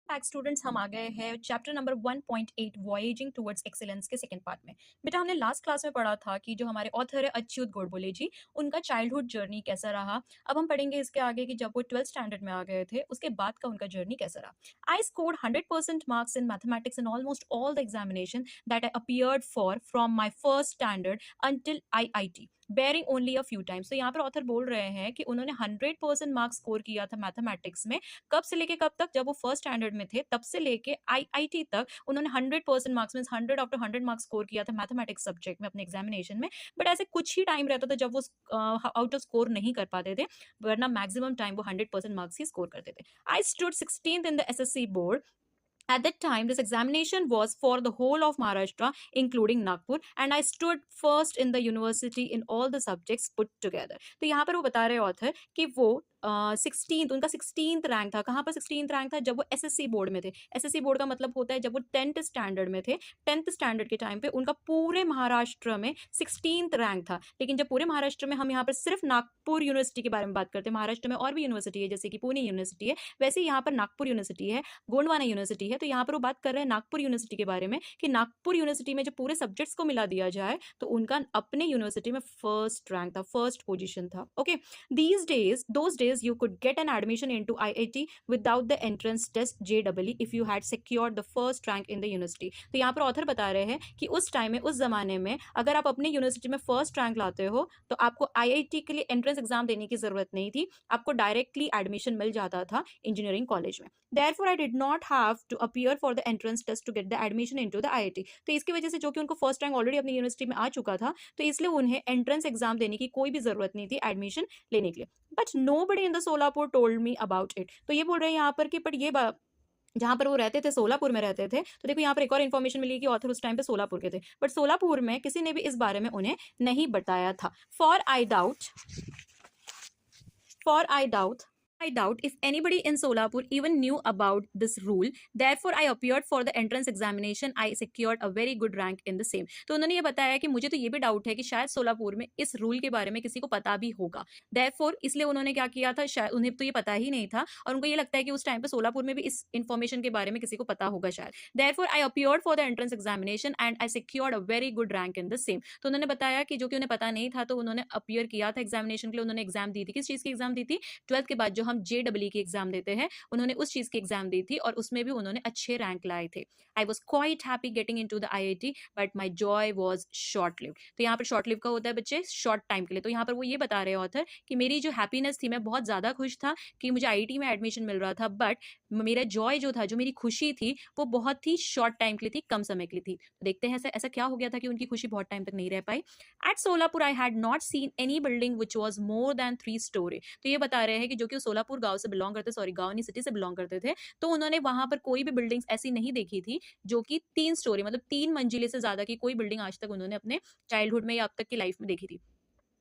Back students, हम आ गए हैं चैप्टर नंबर 1.8 वॉयेजिंग टुवर्ड्स एक्सीलेंस के सेकंड पार्ट में। बेटा, हमने लास्ट क्लास में पढ़ा था कि जो हमारे ऑथर है अच्युत गोडबोले जी, उनका चाइल्डहुड जर्नी कैसा रहा। अब हम पढ़ेंगे इसके आगे कि जब वो 12th स्टैंडर्ड में आ गए थे उसके बाद का उनका जर्नी कैसा रहा। I scored 100% marks in mathematics in almost all the examination that I appeared for from my first standard until IIT, barring only a few times. तो यहाँ पर ऑथर बोल रहे हैं कि उन्होंने 100% मार्क्स स्कोर किया था मैथमेटिक्स में। कब से लेके कब तक? जब वो फर्स्ट स्टैंडर्ड में थे तब से लेके IIT तक उन्होंने 100% marks means 100 out of 100 marks score किया था मैथमेटिक्स सब्जेक्ट में अपने एग्जामिनेशन में। बट ऐसे कुछ ही टाइम रहता था जब वो आउट ऑफ स्कोर नहीं कर पाते थे, वरना मैक्सिमम टाइम वो 100% मार्क्स ही स्कोर करते थे। I stood 16th in the SSC board. At that time, this examination was for the whole of Maharashtra, including Nagpur, and I stood first in the university in all the subjects put together. तो यहाँ पर वो बता रहे author कि वो 16th उनका 16th rank था। कहाँ पर 16th रैंक था? जब वो SSC बोर्ड में थे। SSC बोर्ड का मतलब होता है जब वो 10th स्टैंडर्ड में थे। 10th स्टैंडर्ड के टाइम पे उनका पूरे महाराष्ट्र में 16th रैंक था। लेकिन जब पूरे महाराष्ट्र में, हम यहाँ पर सिर्फ नागपुर यूनिवर्सिटी के बारे में बात करते हैं, महाराष्ट्र में और भी यूनिवर्सिटी है जैसे कि पुणे यूनिवर्सिटी है, वैसे यहाँ पर नागपुर यूनिवर्सिटी है, गोंडवाना यूनिवर्सिटी है। तो यहाँ पर वो बात कर रहे हैं नागपुर यूनिवर्सिटी के बारे में कि नागपुर यूनिवर्सिटी में जो पूरे सब्जेक्ट्स को मिला दिया जाए तो उनका अपने यूनिवर्सिटी में फर्स्ट रैंक था, फर्स्ट पोजीशन था। Okay, those days you could get an admission into IIT without the entrance test JEE if you had secured the first rank in the university। तो यहाँ पर ऑथर बता रहे हैं कि उस टाइम में, उस जमाने में, अगर आप अपने यूनिवर्सिटी में फर्स्ट रैंक लाते हो तो आपको IIT के लिए एंट्रेंस एग्जाम देने की जरूरत नहीं थी, आपको डायरेक्टली एडमिशन मिल जाता था इंजीनियरिंग कॉलेज में। Therefore, I did not have to appear for the entrance test to get the admission into the IIT। तो इसकी वजह से, जो कि उनको फर्स्ट रैंक ऑलरेडी अपनी यूनिवर्सिटी में आ चुका था, तो इसलिए उन्हें एंट्रेंस एग्जाम देने की कोई भी जरूरत नहीं थी एडमिशन लेने के लिए। But nobody in the Solapur told me about it. तो ये बोल रहे हैं यहाँ पर कि बट ये जहां पर वो रहते थे, सोलापुर में रहते थे, तो देखो यहाँ पर एक और इन्फॉर्मेशन मिली कि ऑथर उस टाइम पे सोलापुर के थे, बट सोलापुर में किसी ने भी इस बारे में उन्हें नहीं बताया था। I doubt if anybody in Solapur even knew about this rule. Therefore, I appeared for the entrance examination. I secured a very good rank in the same। तो उन्होंने ये बताया कि मुझे तो ये भी डाउट है कि शायद सोलापुर में इस रूल के बारे में किसी को पता भी होगा। Therefore, इसलिए उन्होंने क्या किया था, शायद उन्हें तो ये पता ही नहीं था और उनको ये लगता है कि उस टाइम पे सोलापुर में भी इस इन्फॉर्मेशन के बारे में किसी को पता होगा शायद। Therefore, I appeared for the entrance examination and I secured a very good rank in the same। तो उन्होंने बताया कि जो कि उन्हें पता नहीं था, तो उन्होंने अपीयर किया था एग्जामिनेशन के लिए, उन्होंने एग्जाम दी थी। किस चीज की एग्जाम दी थी? 12th के बाद जो हम JEE की एग्जाम देते हैं, उन्होंने उस चीज की एग्जाम दी थी और उसमें भी उन्होंने अच्छे रैंक लाए थे। I was quite happy getting in to the IIT but my joy was short lived. तो यहाँ पर शॉर्ट लिव का होता है बच्चे, शॉर्ट टाइम के लिए। तो यहाँ पर वो ये बता रहे हैं ऑथर कि मेरी जो हैप्पीनेस थी, मैं बहुत ज्यादा खुश था कि मुझे IIT में एडमिशन मिल रहा था, बट मेरा जॉय जो था, जो मेरी खुशी थी, वो बहुत ही शॉर्ट टाइम के लिए थी, कम समय के लिए थी। तो देखते हैं ऐसा क्या हो गया था कि उनकी खुशी बहुत टाइम तक नहीं रह पाई। At Solapur I had not seen any building which was more than 3 storey. तो ये बता रहे हैं कि जो कि सोलापुर गांव से बिलोंग करते, सॉरी गांव नहीं, सिटी से बिलोंग करते थे, तो उन्होंने वहां पर कोई भी बिल्डिंग्स ऐसी नहीं देखी थी जो कि 3 स्टोरी, मतलब 3 मंजिले से ज्यादा की कोई बिल्डिंग आज तक उन्होंने अपने चाइल्डहुड में या अब तक की लाइफ में देखी थी।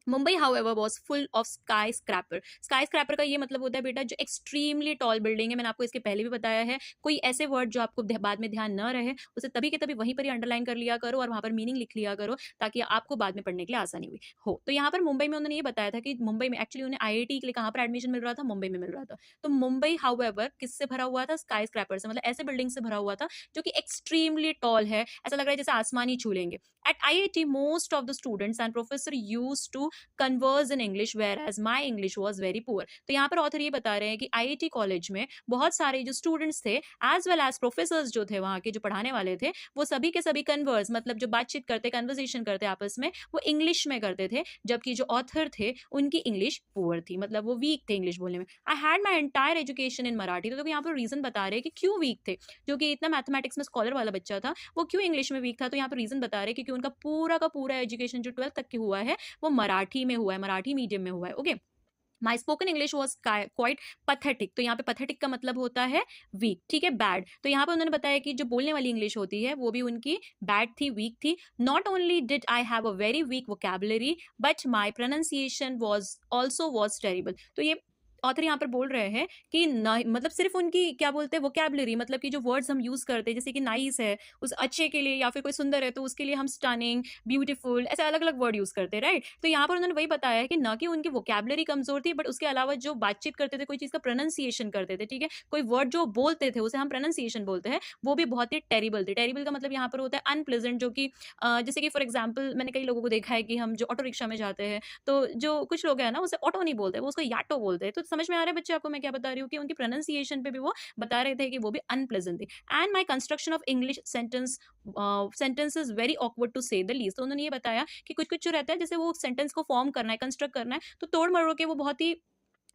Mumbai however was full of sky scraper. Sky scraper का ये मतलब होता है बेटा जो एक्सट्रीमली टॉल बिल्डिंग है। मैंने आपको इसके पहले भी बताया है, कोई ऐसे वर्ड जो आपको बाद में ध्यान न रहे उसे तभी के तभी वहीं पर ही अंडरलाइन कर लिया करो और वहां पर मीनिंग लिख लिया करो ताकि आपको बाद में पढ़ने के लिए आसानी हुई हो। तो यहाँ पर मुंबई में उन्होंने ये बताया था कि मुंबई में एक्चुअली उन्हें IIT के लिए कहाँ पर एडमिशन मिल रहा था? मुंबई में मिल रहा था। तो मुंबई हाउएवर किससे भरा हुआ था? स्काई स्क्रैपर से, मतलब ऐसे बिल्डिंग से भरा हुआ था जो कि एक्सट्रीमली टॉल है, ऐसा लग रहा है जैसे आसमान ही छू लेंगे। At IIT most of the students and professor used to converse in English whereas my English was very poor। तो यहाँ पर ऑथर ये बता रहे हैं कि IIT कॉलेज में बहुत सारे जो स्टूडेंट्स थे एज वेल एज प्रोफेसर्स जो थे वहाँ के, जो पढ़ाने वाले थे, वो सभी के सभी कन्वर्स, मतलब जो बातचीत करते, कन्वर्सेशन करते आपस में, वो इंग्लिश में करते थे, जबकि जो ऑथर थे उनकी इंग्लिश पुअर थी, मतलब वो वीक थे इंग्लिश बोलने में। I had my entire education in Marathi. तो यहाँ पर रीजन बता रहे हैं कि क्यों वीक थे, जो कि इतना मैथमेटिक्स में स्कॉलर वाला बच्चा था, वो क्यों इंग्लिश में वीक था। तो यहाँ पर रीजन बता रहे हैं क्योंकि उनका पूरा का पूरा एजुकेशन जो 12th तक की हुआ है वो मराठी में हुआ है, मराठी मीडियम में हुआ है। Okay, my spoken English was quite pathetic. तो यहाँ पे पथेटिक का मतलब होता है वीक, ठीक है, बैड। तो यहाँ पे उन्होंने बताया कि जो बोलने वाली इंग्लिश होती है वो भी उनकी बैड थी, वीक थी। Not only did I have a very weak vocabulary but my pronunciation was also was terrible. तो ये ऑथर यहाँ पर बोल रहे हैं कि ना मतलब सिर्फ उनकी क्या बोलते हैं वोकैबुलरी, मतलब कि जो वर्ड्स हम यूज करते हैं, जैसे कि नाइस है उस अच्छे के लिए, या फिर कोई सुंदर है तो उसके लिए हम स्टनिंग, ब्यूटीफुल, ऐसे अलग अलग वर्ड यूज करते हैं, राइट। तो यहाँ पर उन्होंने वही बताया है कि ना कि उनकी वोकैबुलरी कमजोर थी, बट उसके अलावा जो बातचीत करते थे, कोई चीज का प्रोनाउंसिएशन करते थे, ठीक है, कोई वर्ड जो बोलते थे उसे हम प्रोनाउंसिएशन बोलते हैं, वो भी बहुत ही टेरिबल थे। टेरिबल का मतलब यहाँ पर होता है अनप्लेजेंट, जो कि जैसे कि फॉर एग्जाम्पल मैंने कई लोगों को देखा है कि हम जो ऑटो रिक्शा में जाते हैं, तो जो कुछ लोग हैं ना उसे ऑटो नहीं बोलते, वो उसको याटो बोलते हैं। तो समझ में आ रहा है बच्चे आपको मैं क्या बता रही हूँ, कि उनकी प्रोनाउंसिएशन पे भी वो बता रहे थे कि वो भी अनप्लेजेंट थी। And my construction of English sentence is very awkward to say the least. तो उन्होंने ये बताया कि कुछ कुछ जो रहता है, जैसे वो सेंटेंस को फॉर्म करना है, कंस्ट्रक्ट करना है, तो तोड़ मरोड़ के वो बहुत ही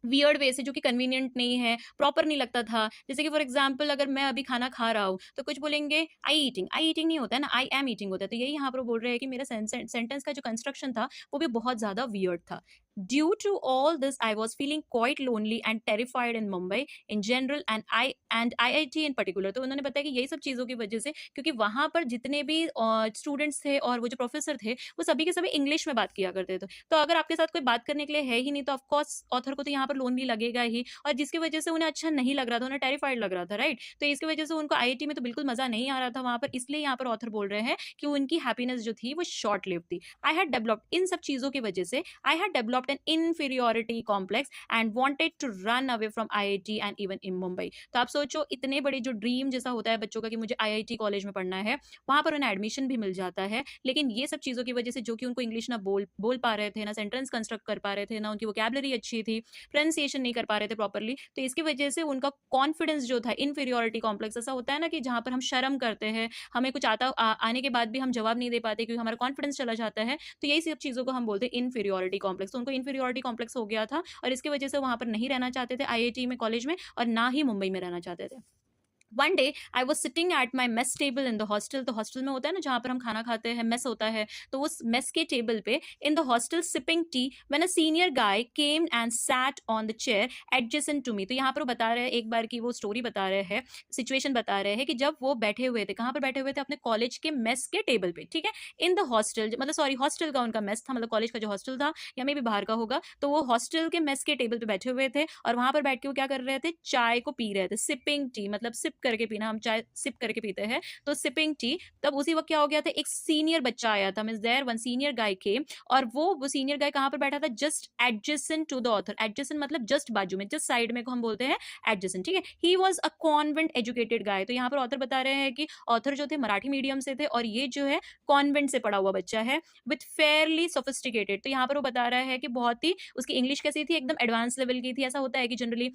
वियर्ड वे से, जो कि कन्वीनियंट नहीं है, प्रॉपर नहीं लगता था। जैसे कि फॉर एग्जांपल अगर मैं अभी खाना खा रहा हूँ तो कुछ बोलेंगे आई ईटिंग नहीं होता है ना, आई एम ईटिंग होता है। तो यही यहाँ पर बोल रहे हैं कि मेरा सेंटेंस का जो कंस्ट्रक्शन था वो भी बहुत ज्यादा वियर्ड था। Due to all this I was feeling quite lonely and terrified in Mumbai in general and I in particular. तो उन्होंने बताया कि यही सब चीजों की वजह से, क्योंकि वहां पर जितने भी स्टूडेंट्स थे और वो जो प्रोफेसर थे वो सभी के सभी इंग्लिश में बात किया करते थे। तो अगर आपके साथ कोई बात करने के लिए है ही नहीं, तो ऑफकोर्स ऑथर को तो यहाँ पर लोनली लगेगा ही, और जिसकी वजह से उन्हें अच्छा नहीं लग रहा था, उन्हें टेरिफाइड लग रहा था, राइट। तो इसकी वजह से उनको आईआईटी में तो बिल्कुल मजा नहीं आ रहा था वहां पर, इसलिए यहाँ पर ऑथर बोल रहे हैं कि उनकी हैप्पीनेस जो थी वो शॉर्ट लिव थी। आई हैड डेवलप्ड, इन सब चीजों की वजह से I had developed an inferiority complex and wanted to run away from IIT and even in Mumbai. तो आप सोचो, इतने बड़े जो ड्रीम जैसा होता है बच्चों का कि मुझे आईआईटी कॉलेज में पढ़ना है, वहां पर उन्हें एडमिशन भी मिल जाता है, लेकिन ये सब चीजों की वजह से, जो कि उनको इंग्लिश ना बोल पा रहे थे, ना सेंटेंस कंस्ट्रक्ट कर पा रहे थे, ना उनकी वोकैबुलरी अच्छी थी, प्रोनाउंसिएशन नहीं कर पा रहे थे प्रॉपरली, तो इसकी वजह से उनका कॉन्फिडेंस जो था, इनफीरियोरिटी कॉम्प्लेक्स ऐसा होता है ना कि जहां पर हम शर्म करते हैं, हमें कुछ आने के बाद भी हम जवाब नहीं दे पाते क्योंकि हमारा कॉन्फिडेंस चला जाता है, तो यही सब चीजों को हम बोलते हैं इनफीरियोरिटी कॉम्प्लेक्स। तो उनको इनफीरियोरिटी कॉम्प्लेक्स हो गया था, और इसकी वजह से वहां पर नहीं रहना चाहते थे आईआईटी में, कॉलेज में, और ना ही मुंबई में रहना चाहते थे। One day I was sitting at my mess table in the hostel. तो हॉस्टल में होता है ना जहाँ पर हम खाना खाते हैं, मेस होता है, तो उस मेस के टेबल पे in the hostel sipping tea when a senior guy came and sat on the chair adjacent to me. तो यहाँ पर वो बता रहे हैं, एक बार की वो स्टोरी बता रहे हैं, सिचुएशन बता रहे हैं कि जब वो बैठे हुए थे, कहाँ पर बैठे हुए थे, अपने कॉलेज के मेस के टेबल पे, ठीक है, इन द हॉस्टल, मतलब सॉरी हॉस्टल का उनका मेस था, मतलब कॉलेज का जो हॉस्टल था, या मे भी बाहर का होगा, तो वो हॉस्टल के मेस के टेबल पे बैठे हुए थे, और वहां पर बैठ के वो क्या कर रहे थे, चाय को पी रहे थे। सिपिंग टी मतलब सिप करके पीना, हम चाय सिप करके पीते हैं, तो सिपिंग टी। तब उसी वक्त क्या हो गया था, एक सीनियर बच्चा आया था, means there one senior guy came, और वो सीनियर गाय कहां पर बैठा था, just adjacent to the author. Adjacent मतलब जस्ट बाजू में, जस्ट साइड में को हम बोलते हैं एडजेसेंट, ठीक है। He was a convent educated guy. तो यहाँ पर ऑथर बता रहे हैं कि ऑथर जो थे मराठी मीडियम से थे, और ये जो है कॉन्वेंट से पढ़ा हुआ बच्चा है, विथ फेयरली सोफिस्टिकेटेड। तो यहाँ पर वो बता रहा है कि बहुत ही उसकी इंग्लिश कैसी थी, एकदम एडवांस लेवल की थी। ऐसा होता है कि जनरली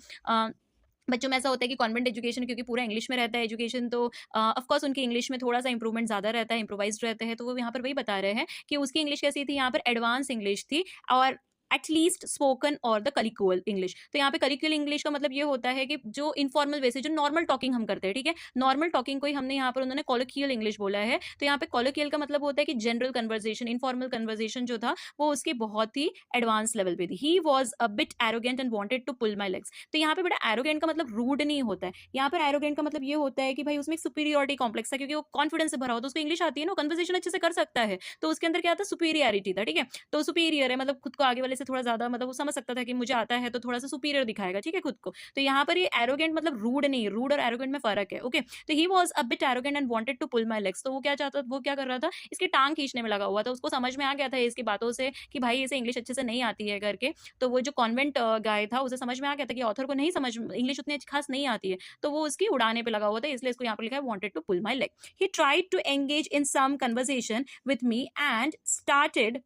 बच्चों में ऐसा होता है कि कॉन्वेंट एजुकेशन, क्योंकि पूरा इंग्लिश में रहता है एजुकेशन, तो ऑफ कोर्स उनकी इंग्लिश में थोड़ा सा इंप्रूवमेंट ज्यादा रहता है, इंप्रोवाइज्ड रहते हैं। तो वो यहाँ पर वही बता रहे हैं कि उसकी इंग्लिश कैसी थी, यहाँ पर एडवांस इंग्लिश थी, और एटलीस्ट स्पोकन और द कलिकुअल इंग्लिश। तो यहाँ पे कलिकुअल इंग्लिश का मतलब ये होता है कि जो इनफॉर्मल वे से, जो नॉर्मल टॉकिंग हम करते हैं, ठीक है, नॉर्मल टॉकिंग को ही हमने यहाँ पर उन्होंने कॉलोकियल इंग्लिश बोला है। तो यहाँ पे कॉलोकियल का मतलब होता है कि जनरल कन्वर्सेशन, इनफॉर्मल कन्वर्सेशन जो था वो उसकी बहुत ही एडवांस लेवल पे थी। He was a bit arrogant and wanted to pull my legs. तो यहाँ पे बड़ा एरोगेंट का मतलब रूड नहीं होता है, यहाँ पर एरोगेंट का मतलब ये होता है कि भाई उसमें एक सुपीरियोरिटी कॉम्प्लेक्स था, क्योंकि वो कॉन्फिडेंस से भरा हो, तो उसको इंग्लिश आती है ना, कन्वर्सेशन अच्छे से कर सकता है, तो उसके अंदर क्या था, सुपीरियरिटी था, ठीक है। तो सुपीरियर है मतलब खुद को आगे वाले से थोड़ा ज्यादा, मतलब समझ सकता था कि मुझे आता है, तो थोड़ा सा सुपीरियर दिखाएगा, ठीक है, खुद को। तो यहाँ पर ये एरोगेंट मतलब रूड नहीं, रूड और एरोगेंट में फर्क है, ओके। तो he was a bit arrogant and wanted to pull my legs. तो वो क्या चाहता, वो क्या कर रहा था, इसकी टांग खींचने में लगा हुआ था। उसको समझ में आ गया था इसकी बातों से कि भाई इसे इंग्लिश अच्छे से नहीं आती है करके। तो वो जो कॉन्वेंट गाय था, उसे समझ में आ गया था कि ऑथर को नहीं समझ, इंग्लिश उतनी खास नहीं आती है, तो वो उसकी उड़ाने पे लगा हुआ था, इसलिए इसको यहाँ पर लिखा है wanted to pull my leg. He tried to engage in some conversation with me and started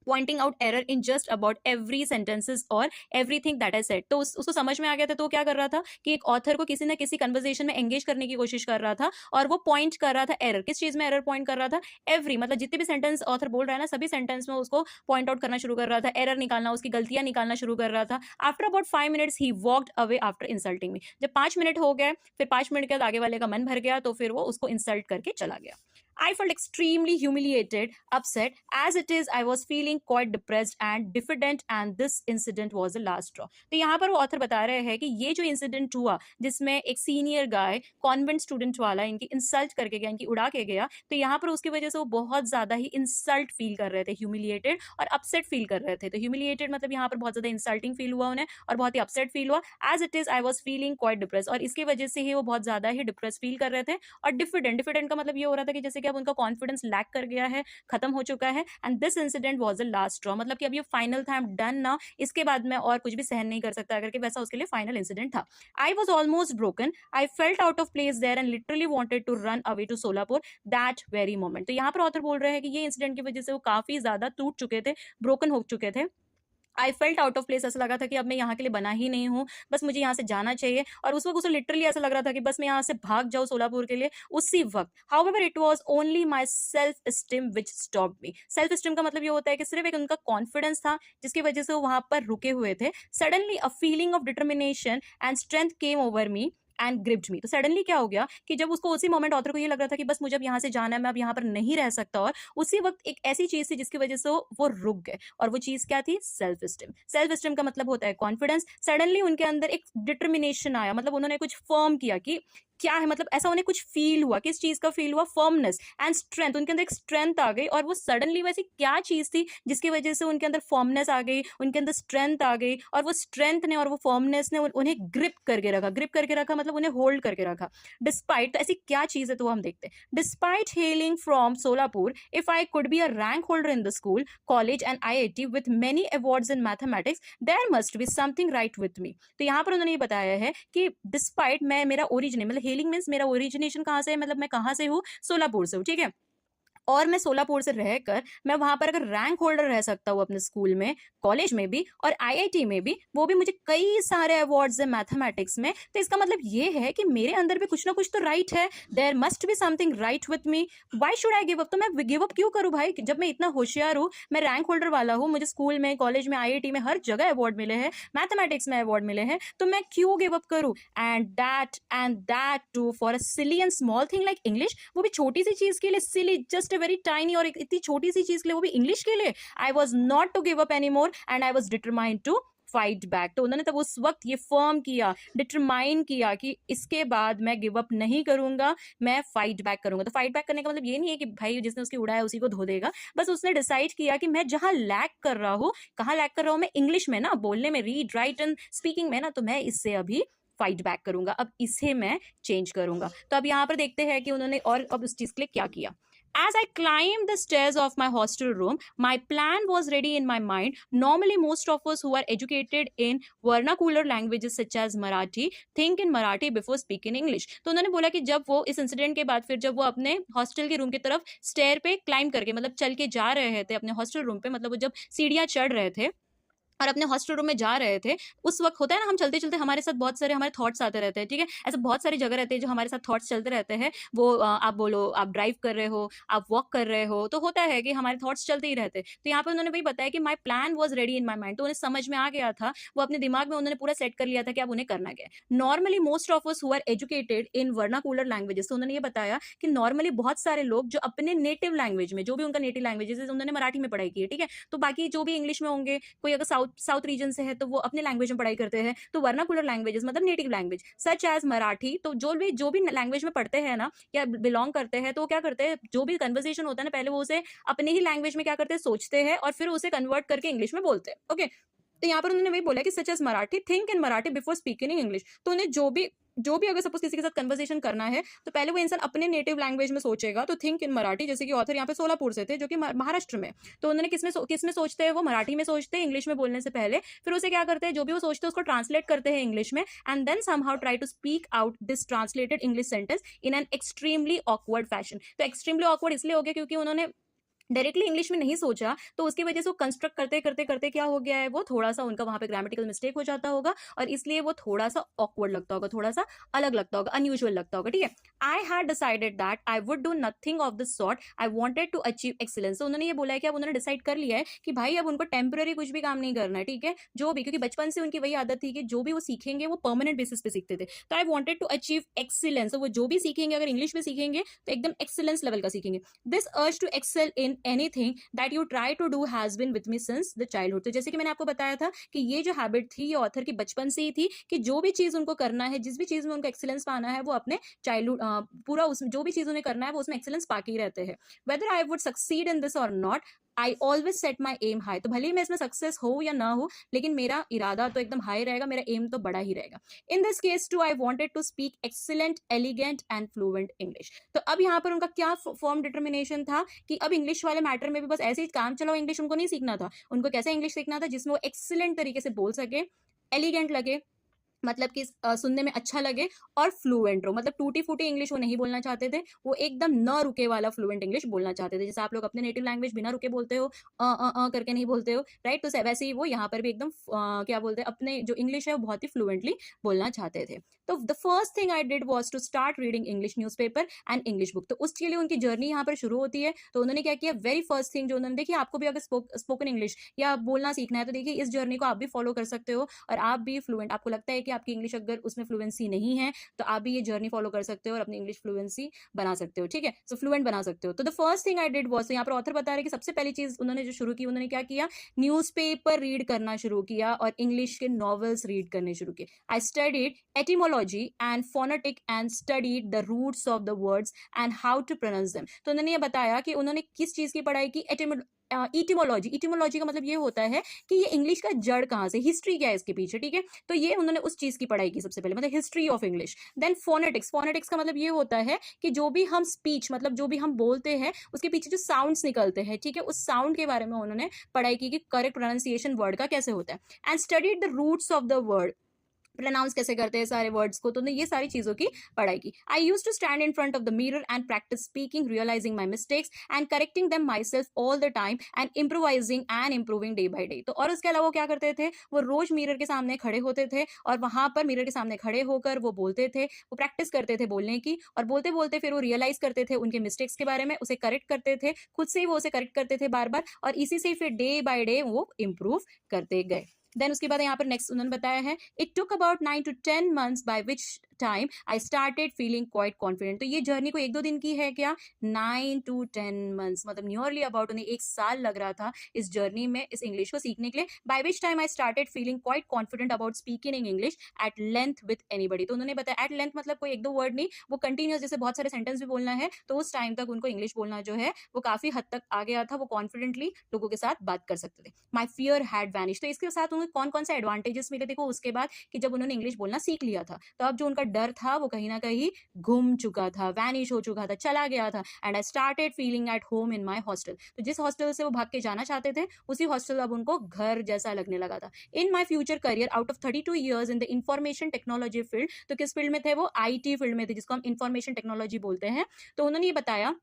pointing out error in just about every sentences और एवरीथिंग दैट आई सेड। तो उसको समझ में आ गया था, तो क्या कर रहा था कि एक ऑथर को किसी न किसी कन्वर्सेशन में एंगेज करने की कोशिश कर रहा था, और वो पॉइंट कर रहा था एरर। किस चीज में एरर पॉइंट कर रहा था, एवरी मतलब जितने भी सेंटेंस ऑथर बोल रहा है ना, सभी सेंटेंस में उसको पॉइंट आउट करना शुरू कर रहा था, एरर निकालना, उसकी गलतियां निकालना शुरू कर रहा था। After about 5 minutes he walked away after insulting me. जब 5 मिनट हो गए, फिर 5 मिनट के बाद आगे वाले का मन भर गया, तो फिर वो उसको इंसल्ट करके चला गया। I felt extremely humiliated, upset. As it is, I was feeling quite depressed and diffident, and this incident was the last straw. तो यहाँ पर वो ऑथर बता रहे हैं कि ये जो इंसिडेंट हुआ जिसमें एक सीनियर गाय कॉन्वेंट स्टूडेंट वाला इनकी इंसल्ट करके गया, इनकी उड़ा के गया, तो यहाँ पर उसकी वजह से वो बहुत ज्यादा ही इंसल्ट फील कर रहे थे, ह्यूमिलिएटेड और अपसेट फील कर रहे थे। तो ह्यूमिलिएटेड मतलब यहाँ पर बहुत ज्यादा इंसल्टिंग फील हुआ उन्हें और बहुत ही अपसेट फील हुआ। As it is I was feeling quite depress, और इसकी वजह से ही वो बहुत ज्यादा ही डिप्रेस फील कर रहे थे। और डिफिडेंट, डिफिडेंट का मतलब ये हो रहा था कि जैसे कि अब उनका कॉन्फिडेंस लैक कर गया है, खत्म हो चुका है। And this incident was the last straw, मतलब कि अब ये फाइनल था, आई एम डन नाउ, इसके बाद मैं और कुछ भी सहन नहीं कर सकता करके, वैसा उसके लिए फाइनल इंसिडेंट था। I was almost broken, I felt out of place there and literally wanted to run away to Solapur that very moment. तो यहाँ पर ऑथर बोल रहे हैं कि ये इंसिडेंट की वजह से वो काफी ज्यादा टूट चुके थे, ब्रोकन हो चुके थे। आई फेल्ट आउट ऑफ प्लेस, ऐसा लगा था कि अब मैं यहाँ के लिए बना ही नहीं हूँ, बस मुझे यहाँ से जाना चाहिए। और उस वक्त उसे लिटरली ऐसा लग रहा था कि बस मैं यहाँ से भाग जाऊँ सोलापुर के लिए उसी वक्त। However it was only my self esteem which stopped me. Self esteem का मतलब ये होता है कि सिर्फ एक उनका कॉन्फिडेंस था जिसकी वजह से वो वहां पर रुके हुए थे। Suddenly a feeling of determination and strength came over me and gripped me. तो सडनली क्या हो गया कि जब उसको उसी मोमेंट ऑथर को ये लग रहा था कि बस मुझे अब यहाँ से जाना है, मैं अब यहाँ पर नहीं रह सकता, और उसी वक्त एक ऐसी चीज थी जिसकी वजह से वो रुक गए, और वो चीज क्या थी? Self esteem. सेल्फ स्टीम का मतलब होता है कॉन्फिडेंस। सडनली उनके अंदर एक डिटर्मिनेशन आया, मतलब उन्होंने कुछ फर्म किया कि क्या है, मतलब ऐसा उन्हें कुछ फील हुआ, किस चीज का फील हुआ? Firmness and strength. उनके अंदर एक स्ट्रेंथ आ गई, और वो सडनली वैसी क्या चीज थी जिसकी वजह से उनके अंदर फर्मनेस आ गई, उनके अंदर स्ट्रेंथ आ गई, और वो स्ट्रेंथ ने और वो फर्मनेस ने उन्हें ग्रिप करके रखा। ग्रिप करके रखा मतलब उन्हें होल्ड करके रखा। डिस्पाइट, तो ऐसी क्या चीज है तो हम देखते हैं। Despite hailing from Solapur, if I could be a rank holder in the school, college and IIT with many awards in mathematics, there must be something right with me. तो यहाँ पर उन्होंने ये बताया है कि डिस्पाइट, मैं, मेरा ओरिजिन, मतलब हेलिंग मीन्स मेरा ओरिजिनेशन कहाँ से है, मतलब मैं कहाँ से हूँ? सोलापुर से हूँ, ठीक है। और मैं सोलापुर से रहकर मैं वहां पर अगर रैंक होल्डर रह सकता हूँ अपने स्कूल में, कॉलेज में भी और IIT में भी, वो भी मुझे कई सारे अवार्ड्स है मैथमेटिक्स में, तो इसका मतलब ये है कि मेरे अंदर भी कुछ ना कुछ तो राइट है। There must be something right with me, why should I give up? तो मैं गिव अप क्यों करूँ भाई, जब मैं इतना होशियार हूँ, मैं रैंक होल्डर वाला हूँ, मुझे स्कूल में, कॉलेज में, IIT में हर जगह अवार्ड मिले हैं, मैथमेटिक्स में अवार्ड मिले हैं, तो मैं क्यों गिव अप करूँ? And that too for a silly and small thing like English, वो भी छोटी सी चीज के लिए, silly, just a very tiny, और इतनी छोटी सी चीज के लिए, वो भी इंग्लिश के लिए। I was not to give up any more and I was determined to fight back. तो उन्होंने तब उस वक्त ये फर्म किया, डिटरमाइन किया कि इसके बाद मैं गिव अप नहीं करूंगा, मैं फाइट बैक करूंगा। तो फाइट बैक करने का मतलब ये नहीं है कि भाई जिसने उसकी उड़ाया उसी को धो देगा, बस उसने डिसाइड किया कि मैं जहां लैक कर रहा हूँ, कहाँ लैक कर रहा हूँ मैं? इंग्लिश में ना, बोलने में, रीड राइट एंड स्पीकिंग में ना, तो मैं इससे अभी फाइट बैक करूंगा, अब इसे मैं चेंज करूंगा। तो अब यहाँ पर देखते हैं कि उन्होंने और अब उस चीज के लिए क्या किया। As I climbed the stairs of my hostel room, my plan was ready in my mind. Normally, most of us who are educated in vernacular languages such as Marathi think in Marathi before speaking English. तो उन्होंने बोला कि जब वो इस incident के बाद फिर जब वो अपने हॉस्टल के रूम की तरफ स्टेयर पे क्लाइम करके, मतलब चल के जा रहे थे अपने हॉस्टल रूम पे, मतलब वो जब सीढ़ियां चढ़ रहे थे और अपने हॉस्टल रूम में जा रहे थे, उस वक्त होता है ना, हम चलते चलते हमारे साथ बहुत सारे हमारे थॉट्स आते रहते हैं, ठीक है। ऐसे बहुत सारी जगह रहते हैं जो हमारे साथ थॉट्स चलते रहते हैं। वो आप बोलो, आप ड्राइव कर रहे हो, आप वॉक कर रहे हो, तो होता है कि हमारे थॉट्स चलते ही रहते हैं। तो यहाँ पर उन्होंने वही बताया कि my plan was ready in my mind, तो उन्हें समझ में आ गया था, वो अपने दिमाग में उन्होंने पूरा सेट कर लिया था कि अब उन्हें करना क्या है। Normally most of us who are educated in vernacular languages, तो उन्होंने ये बताया कि नॉर्मली बहुत सारे लोग जो अपने नेटिव लैंग्वेज में, जो भी उनका नेटिव लैंग्वेज है, उन्होंने मराठी में पढ़ाई की है, ठीक है, तो बाकी जो भी इंग्लिश में होंगे, कोई अगर साउथ रीजन से है तो वो अपने लैंग्वेज में पढ़ाई करते हैं। तो वर्नाकुलर लैंग्वेजेस मतलब native language such as Marathi, तो जो भी लैंग्वेज में पढ़ते हैं ना या बिलोंग करते हैं, तो क्या करते हैं, जो भी कन्वर्सेशन होता है ना, पहले वो उसे अपने ही लैंग्वेज में क्या करते हैं, सोचते हैं, और फिर उसे कन्वर्ट करके इंग्लिश में बोलते हैं। ओके, तो यहाँ पर उन्होंने वही बोला कि such as Marathi, think in Marathi before speaking in English. तो उन्हें जो भी अगर सपोज किसी के साथ कन्वर्सेशन करना है, तो पहले वो इंसान अपने नेटिव लैंग्वेज में सोचेगा, तो थिंक इन मराठी। जैसे कि ऑथर यहाँ पे सोलापुर से थे, जो कि महाराष्ट्र में, तो उन्होंने किस में सोचते हैं, वो मराठी में सोचते हैं इंग्लिश में बोलने से पहले, फिर उसे क्या करते हैं, जो भी वो सोचते हैं उसको ट्रांसलेट करते हैं इंग्लिश में, and then somehow try to speak out this translated English sentence in an extremely awkward fashion. तो एक्सट्रीमली ऑकवर्ड इसलिए हो गया क्योंकि उन्होंने डायरेक्टली इंग्लिश में नहीं सोचा, तो उसकी वजह से वो कंस्ट्रक्ट करते करते करते क्या हो गया है, वो थोड़ा सा उनका वहां पे ग्रामेटिकल मिस्टेक हो जाता होगा, और इसलिए वो थोड़ा सा ऑकवर्ड लगता होगा, थोड़ा सा अलग लगता होगा, अनयूजुअल लगता होगा, ठीक है। I had decided that I would do nothing of this sort, I wanted to achieve excellence. तो उन्होंने ये बोला है कि अब उन्होंने डिसाइड कर लिया है कि भाई अब उनको टेम्पररी कुछ भी काम नहीं करना है, ठीक है, जो भी, क्योंकि बचपन से उनकी वही आदत थी कि जो भी वो सीखेंगे वो परमानेंट बेसिस पे सीखते थे। तो I wanted to achieve excellence, तो वो जो भी सीखेंगे अगर इंग्लिश में सीखेंगे तो एकदम एक्सीलेंस लेवल का सीखेंगे। This urge to excel in anything that you try to do has been with me since the childhood. तो जैसे कि मैंने आपको बताया था कि ये जो हैबिट थी ये ऑथर की बचपन से ही थी, कि जो भी चीज उनको करना है, जिस भी चीज में उनको एक्सीलेंस पाना है, वो अपने चाइल्डहुड पूरा उस जो भी चीज उन्हें करना है वो उसमें एक्सीलेंस पाके ही रहते हैं। Whether I would succeed in this or not, I always set my aim high. तो भले ही मैं इसमें सक्सेस हो या ना हो, लेकिन मेरा इरादा तो एकदम हाई रहेगा, मेरा एम तो बड़ा ही रहेगा। In this case too I wanted to speak excellent, elegant and fluent English. तो अब यहाँ पर उनका क्या फॉर्म डिटर्मिनेशन था कि अब इंग्लिश वाले मैटर में भी बस ऐसे ही काम चलाओ, इंग्लिश उनको नहीं सीखना था। उनको कैसे इंग्लिश सीखना था जिसमें वो एक्सीलेंट तरीके से बोल सके, एलिगेंट लगे, मतलब कि सुनने में अच्छा लगे, और फ्लुएंट रहो, मतलब टूटी फूटी इंग्लिश वो नहीं बोलना चाहते थे, वो एकदम न रुके वाला फ्लुएंट इंग्लिश बोलना चाहते थे। जैसे आप लोग अपने नेटिव लैंग्वेज बिना रुके बोलते हो, करके नहीं बोलते हो, राइट। तो वैसे ही वो यहाँ पर भी एकदम क्या बोलते हैं, अपने जो इंग्लिश है वो बहुत ही फ्लुएंटली बोलना चाहते थे। तो the first thing I did was to start reading English newspaper and English book. तो उसके लिए उनकी जर्नी यहाँ पर शुरू होती है। तो उन्होंने क्या किया, वेरी फर्स्ट थिंग जो उन्होंने, देखिए आपको भी अगर स्पोकन इंग्लिश या बोलना सीखना है तो देखिए इस जर्नी को आप भी फॉलो कर सकते हो, और आप भी फ्लुएंट, आपको लगता है कि आपकी इंग्लिश अगर उसमें फ्लुएंसी नहीं है तो आप भी ये जर्नी फॉलो कर सकते हो और अपनी इंग्लिश फ्लुएंसी बना सकते हो, ठीक है, सो फ्लुएंट बना सकते हो। तो the first thing I did was, यहाँ पर ऑथर बता रहे हैं कि सबसे पहली चीज उन्होंने जो शुरू की, उन्होंने क्या किया, न्यूज़पेपर रीड करना शुरू किया और इंग्लिश के नॉवेल्स रीड करने शुरू किए। I studied etymology and phonetic and studied the roots of the words and how to pronounce them. तो उन्होंने ये बताया कि उन्होंने किस चीज की पढ़ाई की, इटिमोलॉजी। इटिमोलॉजी का मतलब ये होता है कि ये इंग्लिश का जड़ कहाँ से, हिस्ट्री क्या है इसके पीछे, ठीक है। तो ये उन्होंने उस चीज की पढ़ाई की सबसे पहले, मतलब history of English. Then phonetics, phonetics का मतलब ये होता है कि जो भी हम स्पीच, मतलब जो भी हम बोलते हैं उसके पीछे जो साउंड्स निकलते हैं, ठीक है, उस साउंड के बारे में उन्होंने पढ़ाई की कि करेक्ट प्रोनाउंसिएशन वर्ड का कैसे होता है। And studied the roots of the word, pronounce कैसे करते हैं सारे वर्ड्स को, तो उन्होंने ये सारी चीजों की पढ़ाई की। I used to stand in front of the mirror and practise speaking, realising my mistakes and correcting them myself all the time and improvising and improving day by day. तो और उसके अलावा वो क्या करते थे, वो रोज मिरर के सामने खड़े होते थे और वहां पर मिरर के सामने खड़े होकर वो बोलते थे, वो प्रैक्टिस करते थे बोलने की, और बोलते बोलते फिर वो रियलाइज करते थे उनके मिस्टेक्स के बारे में, उसे करेक्ट करते थे, खुद से ही वो उसे करेक्ट करते थे बार बार, और इसी से फिर डे बाय डे वो इम्प्रूव करते गए। देन उसके बाद यहाँ पर नेक्स्ट उन्होंने बताया है, it took about 9 to 10 months by which time I started feeling quite confident. तो ये जर्नी को 1-2 दिन की है क्या, 9 to 10 months, मतलब नियरली अबाउट उन्हें 1 साल लग रहा था इस जर्नी में, इस इंग्लिश को सीखने के लिए। By which time I started feeling quite confident about speaking in English at length with anybody. तो उन्होंने बताया एट लेंथ मतलब कोई 1-2 वर्ड नहीं, वो कंटिन्यूस, जैसे बहुत सारे सेंटेंस भी बोलना है, तो उस टाइम तक उनको इंग्लिश बोलना जो है वो काफी हद तक आ गया था, वो कॉन्फिडेंटली लोगों के साथ बात कर सकते थे। My fear had vanish. तो इसके साथ उन्हें कौन कौन से एडवांटेजेस मिले, देखो उसके बाद कि जब उन्होंने इंग्लिश बोलना सीख लिया था तो अब जो उनका डर था वो कहीं ना कहीं घूम चुका था, वैनिश हो चुका था, चला गया था। And I started feeling at home in my hostel. तो जिस हॉस्टल से वो भाग के जाना चाहते थे उसी हॉस्टल अब उनको घर जैसा लगने लगा था। In my future career out of 32 years in the information technology field. तो किस फील्ड में थे वो, IT फील्ड में थे, जिसको हम इंफॉर्मेशन टेक्नोलॉजी बोलते हैं। तो उन्होंने ये बताया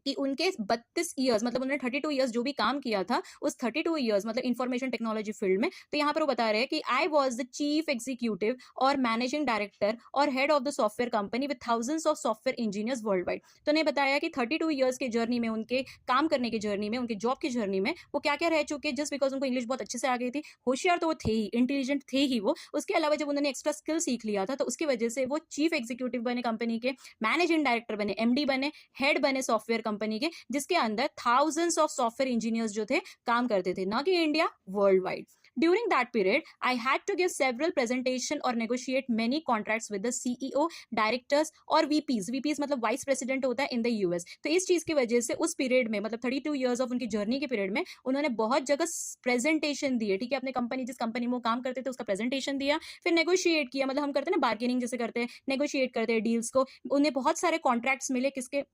कि उनके 32 ईयर्स, मतलब उन्होंने 32 ईयर्स जो भी काम किया था उस 32 ईयर्स मतलब इंफॉर्मेशन टेक्नोलॉजी फील्ड में। तो यहाँ पर वो बता रहे हैं कि I was the chief executive और मैनेजिंग डायरेक्टर और head of the software company with thousands of software engineers world wide. तो उन्हें बताया कि 32 ईयर्स के जर्नी में, उनके काम करने की जर्नी में, उनके जॉब की जर्नी में वो क्या क्या रह चुके, जस्ट बिकॉज उनको इंग्लिश बहुत अच्छे से आ गई थी। होशियार तो वो थे ही, इंटेलिजेंट थे ही वो, उसके अलावा जब उन्होंने एक्स्ट्रा स्किल सीख लिया था तो उसकी वजह से वो चीफ एग्जीक्यूटिव बने कंपनी के, मैनेजिंग डायरेक्टर बने, MD बने, हेड बने सॉफ्टवेयर कंपनी के, जिसके अंदर थाउजेंड्स ऑफ सॉफ्टवेयर इंजीनियर्स जो थे काम करते थे, ना कि India, world wide. During that period, I had to give several presentation or negotiate many contracts with the CEO, directors और VPs। VPs मतलब वाइस प्रेसिडेंट होता है इन द US। तो इस चीज की वजह से उस पीरियड में, मतलब 32 years ऑफ उनकी जर्नी के पीरियड में, उन्होंने बहुत जगह प्रेजेंटेशन दिए, ठीक है, अपने कंपनी, जिस कंपनी में वो काम करते थे उसका प्रेजेंटेशन दिया, फिर नेगोशिएट किया, मतलब हम करते हैं ना बार्गेनिंग जैसे करते हैं, नेगोशिएट करते हैं डील्स को। उन्हें बहुत सारे कॉन्ट्रैक्ट्स मिले, किसके,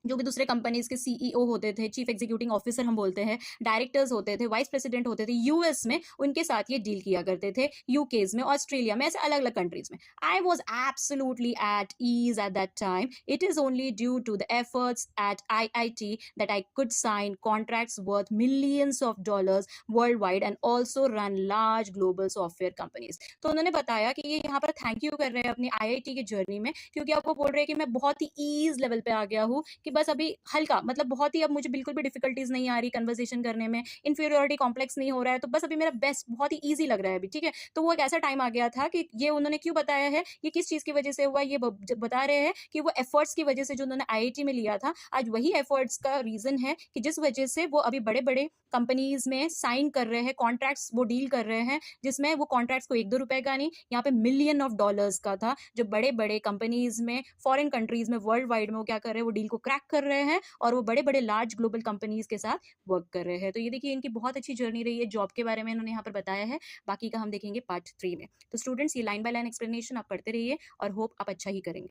जो भी दूसरे कंपनीज के सीईओ होते थे, चीफ एग्जीक्यूटिव ऑफिसर हम बोलते हैं, डायरेक्टर्स होते थे, वाइस प्रेसिडेंट होते थे यूएस में, उनके साथ ये डील किया करते थे, यूकेज में, ऑस्ट्रेलिया में, ऐसे अलग अलग कंट्रीज में। I was absolutely at ease at that time. It is only due to the efforts at IIT that I could sign contracts worth millions of dollars worldwide and also run large global software companies। तो उन्होंने बताया कि ये यहाँ पर thank you कर रहे हैं अपनी IIT की जर्नी में, क्योंकि अब वो बोल रहे हैं कि मैं बहुत ही ईज लेवल पे आ गया हूँ, कि बस अभी हल्का, मतलब बहुत ही, अब मुझे बिल्कुल भी डिफिकल्टीज नहीं आ रही कन्वर्सेशन करने में, इन्फीरियोरिटी कॉम्प्लेक्स नहीं हो रहा है, तो बस अभी मेरा बेस्ट बहुत ही ईजी लग रहा है अभी, ठीक है। तो वो एक ऐसा टाइम आ गया था कि ये उन्होंने क्यों बताया है, ये किस चीज की वजह से हुआ, ये बता रहे हैं कि वो एफर्ट्स की वजह से जो उन्होंने IIT में लिया था, आज वही एफर्ट्स का रीजन है कि जिस वजह से वो अभी बड़े बड़े कंपनीज में साइन कर रहे हैं कॉन्ट्रैक्ट्स, वो डील कर रहे हैं, जिसमें वो कॉन्ट्रैक्ट्स को 1-2 रुपए का नहीं, यहाँ पे मिलियन ऑफ डॉलर्स का था, जो बड़े बड़े कंपनीज में, फॉरेन कंट्रीज में, वर्ल्ड वाइड में वो क्या कर रहे हैं, वो डील को क्रैक कर रहे हैं और वो बड़े बड़े लार्ज ग्लोबल कंपनीज के साथ वर्क कर रहे हैं। तो ये देखिए इनकी बहुत अच्छी जर्नी रही है, जॉब के बारे में इन्होंने यहाँ पर बताया है। बाकी का हम देखेंगे पार्ट 3 में। तो स्टूडेंट्स, ये लाइन बाय लाइन एक्सप्लेनेशन आप पढ़ते रहिए और होप आप अच्छा ही करेंगे।